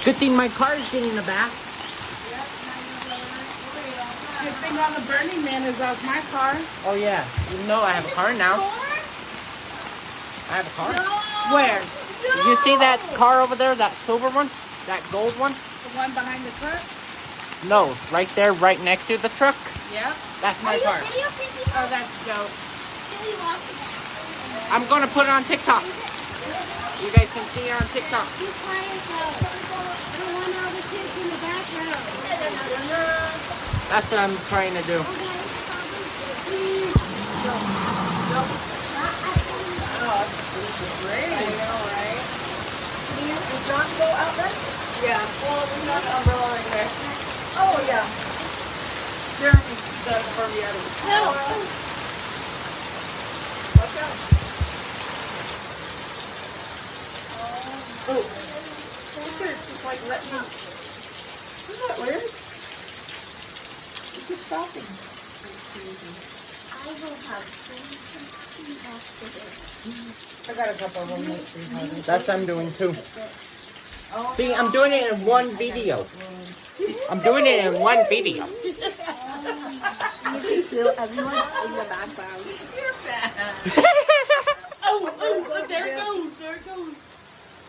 Good thing my car is getting a bath. Good thing all the Burning Man is off my car. Oh yeah, you know I have a car now. I have a car. Where? You see that car over there, that silver one? That gold one? The one behind the truck? No, right there, right next to the truck. Yep. That's my car. Oh, that's dope. I'm gonna put it on TikTok. You guys can see it on TikTok. That's what I'm trying to do. Does John go out there? Yeah. Well, we have an umbrella right there. Oh, yeah. Jeremy's done for me out of the car. Watch out. Oh. Look at it. She's like, let me. Isn't that weird? You keep stopping. I got a couple of them. That's what I'm doing too. See, I'm doing it in one video. I'm doing it in one video. Everyone's in the background. You're bad. Oh, there it goes. There it goes.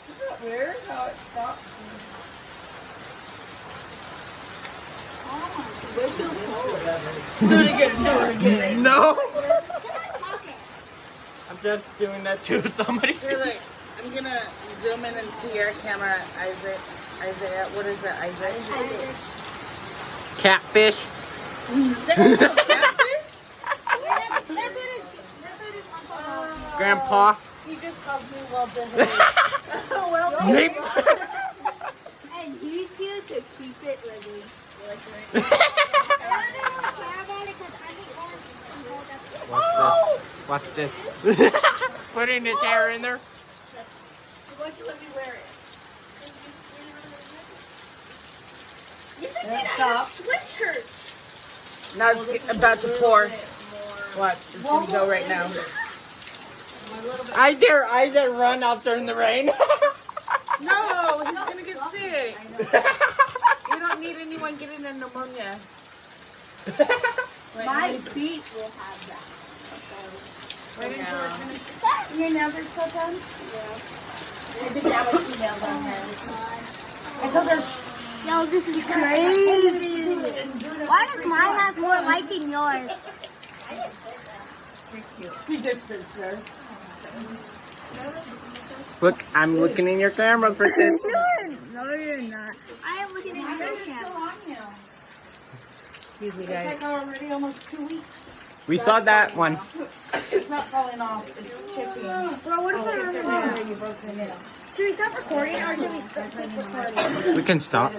Isn't that weird how it stops? Do it again. Do it again. No! I'm just doing that to somebody. You're like, I'm gonna zoom in into your camera, Isaiah. What is it, Isaiah? Catfish. There's no catfish? Grandpa. He just calls me well behaved. Nate. And you two to keep it living. What's this? Putting his hair in there. Why don't you let me wear it? You said Let's you stop. had sweatshirts. Now it's about to pour. Watch, it's gonna go right now. I dare run out there in the rain. No, he's gonna get sick. You don't need anyone getting a pneumonia. My feet will have that. Wait until we're finished. Your nails are so done? I did that with females on her. I told her, yo, this is crazy. Why does mine have more light than yours? He just sits there. Look, I'm looking in your camera, Princess. No, you're not. I am looking at your camera. Excuse me, It's guys. like already almost 2 weeks. We saw that one. It's not falling off. It's chipping. Bro, what if I run You broke your nail. Should we stop recording or should we keep recording? We can stop.